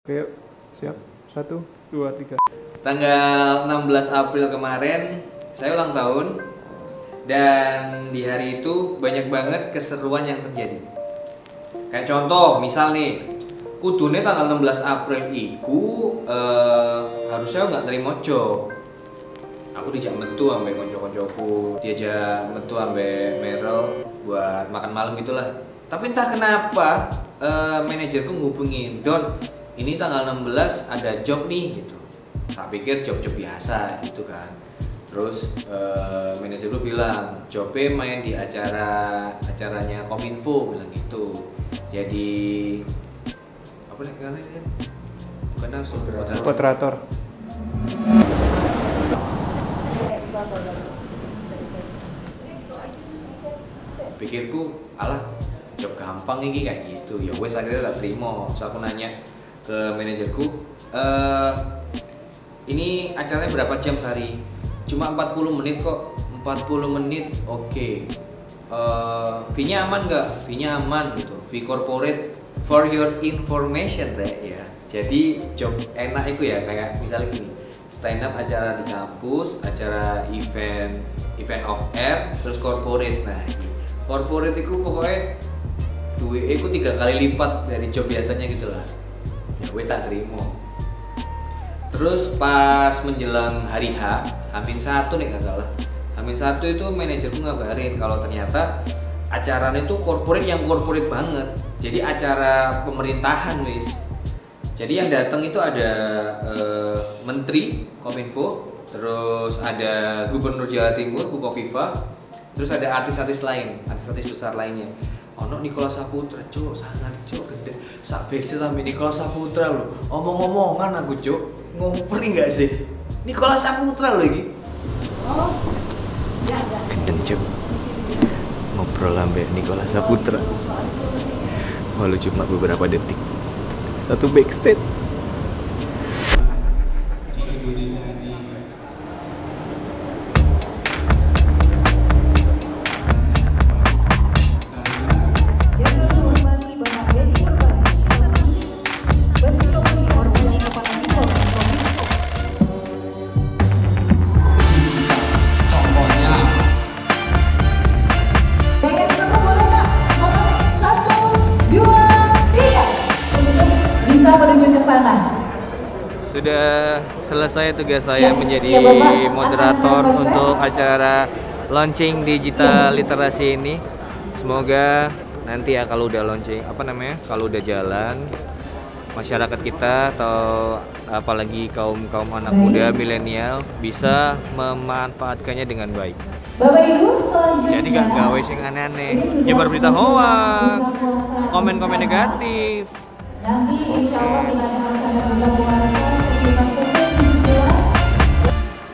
Oke, siap. 1, 2, 3. Tanggal 16 April kemarin saya ulang tahun, dan di hari itu banyak banget keseruan yang terjadi. Kayak contoh, misal nih, kudune tanggal 16 April iku harusnya nggak terima job. Aku dijak metu sampai konco-koncoku, diajak metu sampai Merel buat makan malam gitulah. Tapi entah kenapa manajerku ngubungin, "Don, ini tanggal 16 ada job nih," gitu. Tak pikir job-job biasa gitu kan. Terus manajerku bilang, "Jobnya main di acaranya Kominfo," bilang gitu. Jadi apa nih kan? Bukan langsung Moderator. Pikirku, alah job gampang ini kayak gitu. Ya wes akhirnya tak terima. Terus aku nanya ke manajerku, ini acaranya berapa jam sehari? Cuma 40 menit kok. 40 menit, oke. Fee-nya aman nggak? Fee-nya aman gitu. Fee corporate for your information ya. Jadi job enak itu ya, kayak misalnya gini, stand up acara di kampus, acara event of air, terus corporate. Nah, corporate itu pokoknya duitnya itu 3 kali lipat dari job biasanya gitu lah. Ya wes tak terima. Terus pas menjelang hari H, H-1 nih nggak salah, H-1 itu manajerku ngabarin kalau ternyata acaranya itu corporate yang corporate banget. Jadi acara pemerintahan wis. Jadi yang datang itu ada Menteri Kominfo, terus ada Gubernur Jawa Timur Bukoviva, terus ada artis-artis lain, artis-artis besar lainnya. Ono Nicholas Saputra, cuk, sangat cuk, gede. Sak backstage sampe Nicholas Saputra lho. Omong-omongan aku cuk, ngumpul enggak sih? Nicholas Saputra lho iki. Oh. Ya, ya. Gendeng cuk. Ngobrol sampe Nicholas Saputra. Walau cuma beberapa detik. Satu backstage. Menuju ke sana. Sudah selesai tugas saya menjadi moderator untuk acara launching digital literasi ini. Semoga nanti ya kalau udah launching, kalau udah jalan, masyarakat kita atau apalagi kaum anak muda milenial bisa memanfaatkannya dengan baik. Bapak Ibu, selanjutnya jadi gak gawe sing aneh-aneh, nyebar berita hoax, komen-komen negatif. Nanti insya Allah kita akan melaksanakan buka puasa sekitar pukul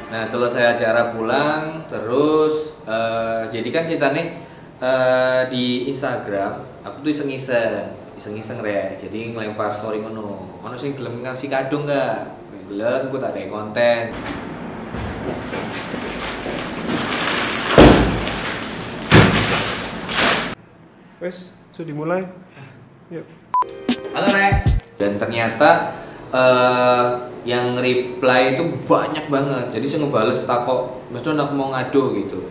17. Nah, selesai acara pulang, terus jadi kan ceritanya di Instagram aku tuh iseng-iseng rek, jadi ngelempar story ngono sing gelem ngasih kado nggak? Gelem, aku tak kayak konten. Wes, sudah dimulai. Yuk. Halo Rek. Dan ternyata yang reply itu banyak banget. Jadi saya ngebales takok, mesti nak mau ngado gitu.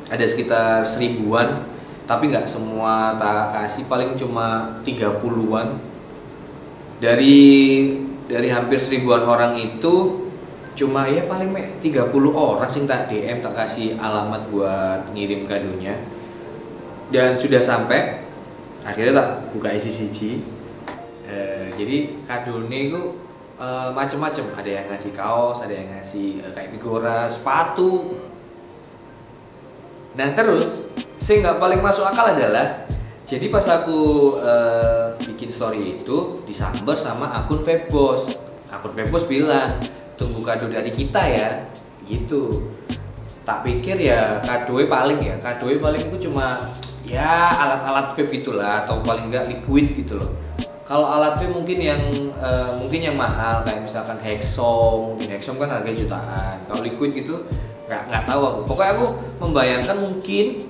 Ada sekitar 1000-an, tapi nggak semua tak kasih, paling cuma 30-an. Dari hampir 1000-an orang itu cuma ya paling 30 orang sing tak DM, tak kasih alamat buat ngirim kadonya. Dan sudah sampai, akhirnya tak buka isi siji. Jadi kadone itu macem-macem, ada yang ngasih kaos, ada yang ngasih kayak figura, sepatu. Nah terus, saya nggak paling masuk akal adalah, jadi pas aku bikin story itu disamber sama akun Febos. Akun Febos bilang, tunggu kado dari kita ya, gitu. Tak pikir ya kadoe paling itu cuma ya alat-alat vape gitulah, atau paling nggak liquid gitu loh. Kalau alat vape mungkin yang mahal, kayak misalkan Hexom kan harga jutaan. Kalau liquid gitu nggak tahu aku. Pokoknya aku membayangkan mungkin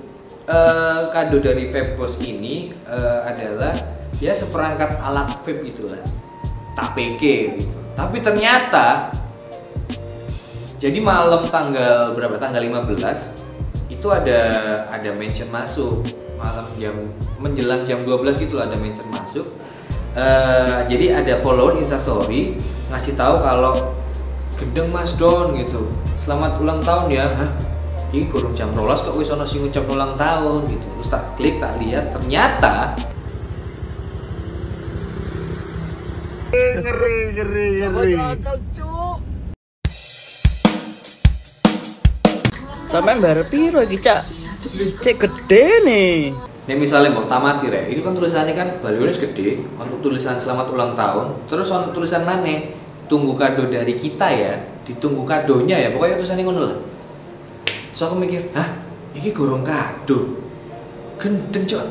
kado dari Vapebos ini adalah ya seperangkat alat vape gitulah. tak PK gitu. Tapi ternyata jadi malam tanggal berapa? Tanggal 15 itu ada mention masuk. Malam menjelang jam 12 gitu lah ada mention masuk. Jadi ada follower Instastory ngasih tahu kalau gendeng Mas Don gitu. Selamat ulang tahun ya. Hah? Ini kurang jam 12 kok wis ono sing ngucap ulang tahun gitu. Terus tak klik, tak lihat ternyata ngeri. Sampai bayar piro iki, Cak? Cek gede nih. Nih misalnya mau tamati rek, ini kan tulisannya kan balionis gede, untuk tulisan selamat ulang tahun, terus on tulisan mana? Tunggu kado dari kita ya, ditunggu kadonya ya, pokoknya tulisannya ngono lah. So aku mikir, hah, ini gorong kado, gendeng cok,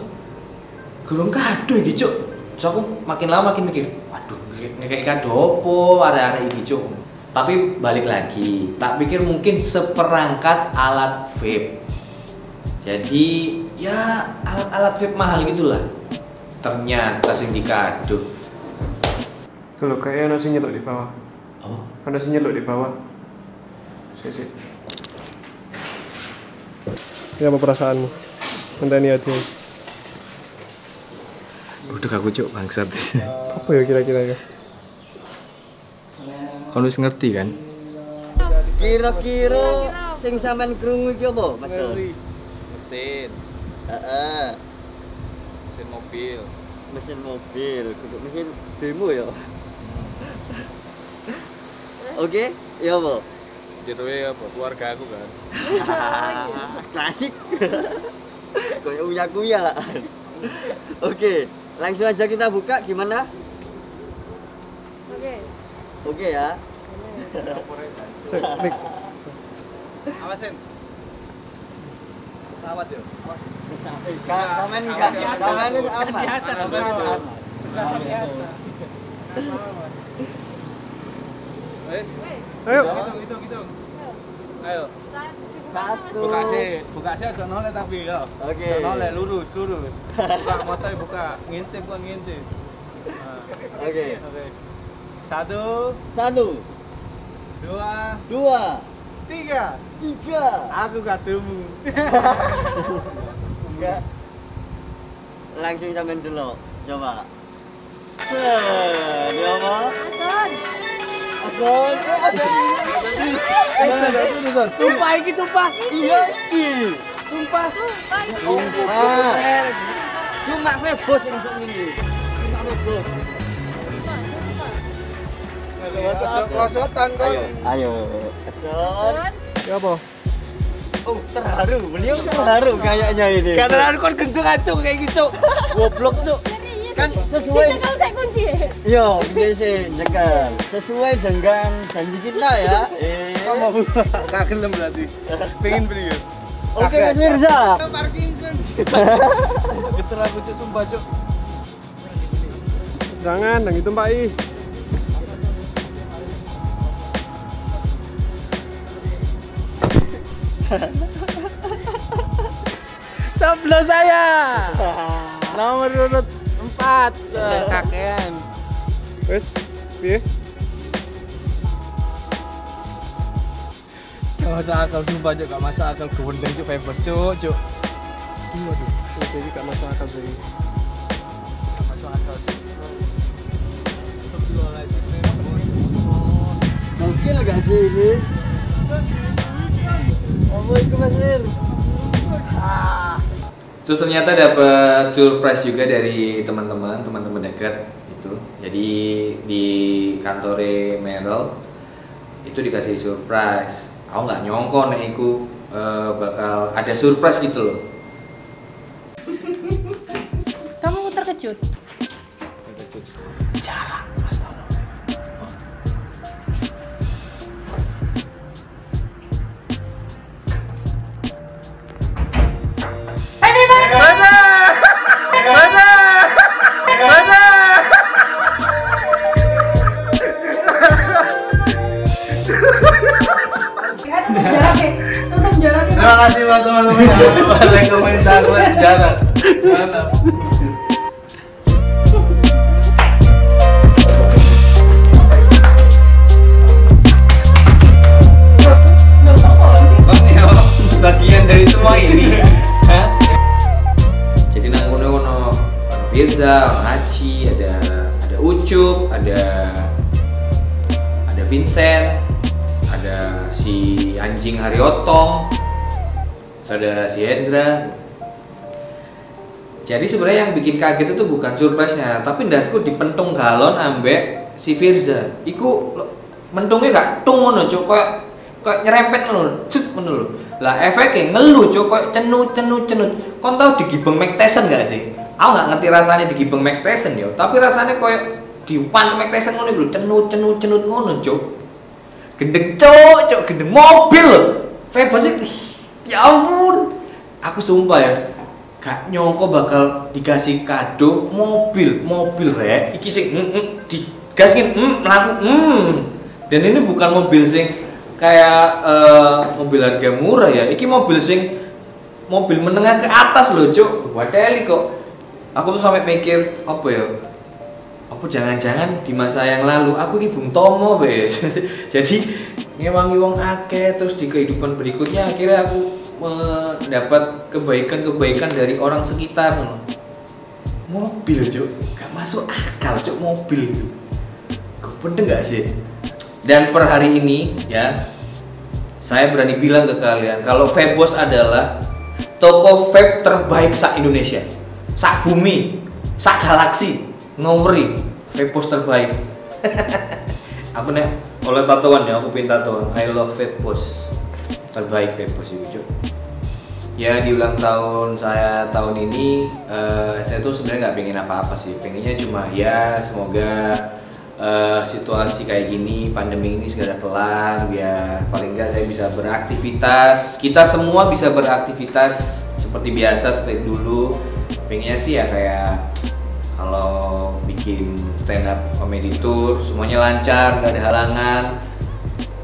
gorong kado ini cok. So aku makin lama makin mikir, waduh, kayak kado apa, area-area ini cok. Tapi balik lagi, tak pikir mungkin seperangkat alat vape. Jadi ya alat-alat vape mahal gitulah. Ternyata sing dikado. Kalau kayak nasi nyelok di bawah. Oh, Ada nasi nyelok di bawah. Sisi. Ini apa perasaanmu? Entah niatnya. udah aku cok bangsat. Apa ya kira-kira ya? Kau harus ngerti kan? Kira-kira sing sampean krungu iki apa, Mas Don? Mesin, Heeh, mesin mobil. mesin mobil, kudu mesin bemo ya. Oke, ya apa? Jadinya apa? Keluarga aku kan. Klasik. Kayak uya-kuya lah. Oke, langsung aja kita buka gimana? Oke. Oke ya. Cek, klik. Awasin. Pesawat ya. Kamen enggak? Kamen itu aman. Kamen itu aman. Wes, Ayo. hitung. Ayo. Satu. Buka sih aja nolnya tapi ya. Oke. Nolnya lurus. Buka mata buka, ngintip bukan ngintip. Nah, Oke. oke. Satu, Dua, 3. tiga. Aku kadomu. Enggak. Langsung sampean dulu. Coba. Set, ya apa? Asun. Ada. Sumpah iki sumpah. Iya iki. Sumpah. Ah. Cuma Febos yang sok ini. Cuma Febos. Klosotan kok. Ayo. Asun. Ya apa? Oh, terharu. Beliau terharu kayaknya ini. Karena kon gendeng acung kayak gitu. Goblok, Cuk. Kan sesuai. Dicekel saya kunci. Yo, ini sih jekel. Sesuai dengan janji kita ya. Kamu gak gelem berarti. Pengen beli ya. Oke, Mas Mirza. Parkinson. Geter aku Cuk, sumpah Cuk. Jangan, yang itu Pak I. Coblos saya. Nomor urut 4 kakean. Wes, piye? Gak masuk akal sumpah Cuk, gak masuk akal gewendeng Cuk, famous Cuk. Waduh, jadi gak masuk akal sih. Gak masuk akal Cuk. Mungkin gak sih ini? Apa itu Mas Mir? Terus ternyata dapat surprise juga dari teman-teman dekat itu. Jadi di kantore Merel itu dikasih surprise. Aku nggak nyongko nek iku bakal ada surprise gitu loh. Kamu terkejut? Tutup jaraknya. Terima kasih buat teman-teman yang udah rekomendasi jarak. Mantap. ada Vincent, ada si anjing Haryotong, ada si Hendra. Jadi sebenarnya yang bikin kaget itu bukan surprise-nya, tapi ndasku dipentung galon ambek si Firza. Iku mentungnya gak tung ngono cuk, kayak nyerempet ngono, cut ngono lho. Lah efeknya ngeluh cuk, kayak cenut. Kon tau digibeng Mike Tyson gak sih? Aku gak ngerti rasanya digibeng Mike Tyson yo, tapi rasanya kayak dipantu Mike Tyson ngono lho, cenut ngono cuk. Gendeng cuk, gendeng mobil lho. Febos iki. Ya ampun. Aku sumpah ya, gak nyongko bakal dikasih kado mobil rek. Iki sing digaskin mlaku. Dan ini bukan mobil sing kayak mobil harga murah ya. Iki mobil menengah ke atas loh, Cuk. Wadeli kok. Aku tuh sampai mikir apa ya? Apa jangan-jangan di masa yang lalu aku iki Bung Tomo, wes. Jadi ngewangi wong akeh, terus di kehidupan berikutnya akhirnya aku mendapat kebaikan dari orang sekitar. Mobil, Cuk. Gak masuk akal, Cuk, mobil itu. Kok bener gak sih? Dan per hari ini ya, saya berani bilang ke kalian kalau Febos adalah toko vape terbaik sak Indonesia, sak bumi, sak galaksi. Ngawuri, Febos terbaik. Aku nek oleh tatoan ya, aku pinta tatoan I love Febos. Terbaik Febos itu, Cuk. Ya di ulang tahun saya tahun ini, saya tuh sebenarnya nggak pengen apa-apa sih. Pengennya cuma ya semoga situasi kayak gini, pandemi ini segera kelar, biar paling nggak saya bisa beraktivitas. Kita semua bisa beraktivitas seperti biasa, seperti dulu. Pengennya sih ya kayak kalau bikin stand up comedy tour semuanya lancar, nggak ada halangan.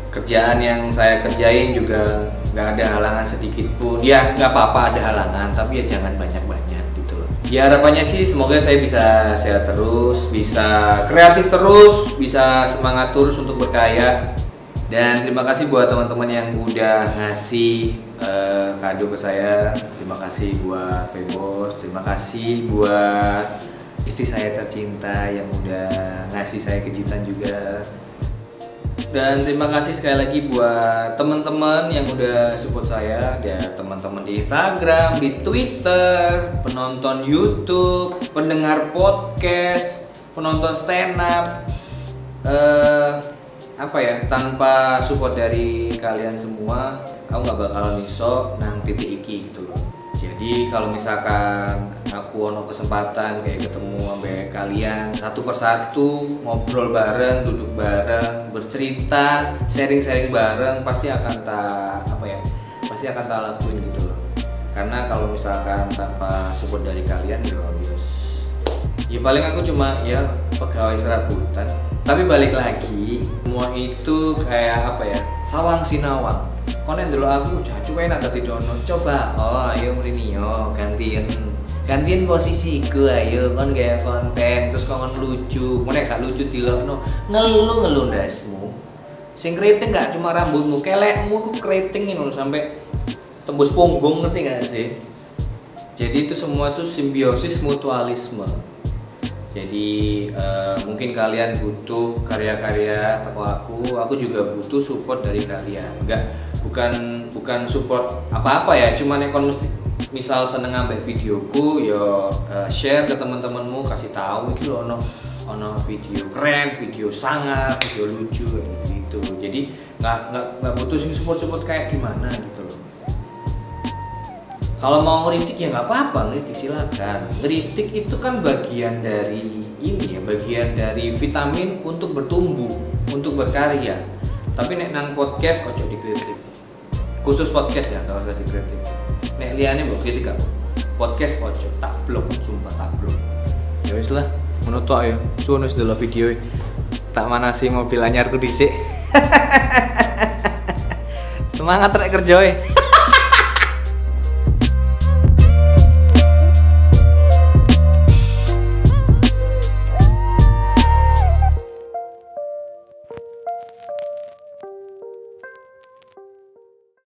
Kerjaan yang saya kerjain juga nggak ada halangan sedikit pun. Ya nggak apa-apa ada halangan, tapi ya jangan banyak-banyak gitu loh. Ya harapannya sih semoga saya bisa sehat terus, bisa kreatif terus, bisa semangat terus untuk berkarya. Dan terima kasih buat teman-teman yang udah ngasih kado ke saya. Terima kasih buat Febos, terima kasih buat istri saya tercinta yang udah ngasih saya kejutan juga. Dan terima kasih sekali lagi buat teman-teman yang udah support saya, dan teman-teman di Instagram, di Twitter, penonton YouTube, pendengar podcast, penonton stand up. Apa ya, tanpa support dari kalian semua, aku nggak bakalan iso nang titik iki gitu loh. Jadi kalau misalkan aku ono kesempatan kayak ketemu sama kalian satu persatu, ngobrol bareng, duduk bareng, bercerita, sharing-sharing bareng, pasti akan pasti akan tak lakuin gitu loh. Karena kalau misalkan tanpa support dari kalian ya paling aku cuma ya pegawai serabutan. Tapi balik lagi, semua itu kayak apa ya, sawang sinawang. Konen dulu aku cuek nak tadi dono. Coba, oh ayo Mourinho gantiin posisiku, ayo kon gaya konten, terus kon lucu. Mune gak lucu dilokno, ngeluh ndasmu. Sing keriting gak cuma rambutmu, kelekmu ku keriting ini sampai tembus punggung, ngerti gak sih? Jadi itu semua tuh simbiosis mutualisme. Jadi mungkin kalian butuh karya-karya toko aku juga butuh support dari kalian. Bukan support apa-apa ya, cuman ekon mesti misal seneng ambek videoku yo share ke teman-temanmu, kasih tahu iki lho ono video keren, video sangar, video lucu gitu. Jadi nggak butuh sing support kayak gimana gitu loh. Kalau mau ngeritik ya nggak apa-apa, ngeritik silakan. Ngeritik itu kan bagian dari ini ya, bagian dari vitamin untuk bertumbuh, untuk berkarya. Tapi nek nang podcast ojo dikritik. Khusus podcast ya, nggak usah dikritik. Nek liane mbok kritik apa? Podcast ojo, tak blok, sumpah tak blok. Ya wis lah, ngono tok ya. Suwun wis delok video tak manasi mobil anyarku dhisik. Semangat rek kerja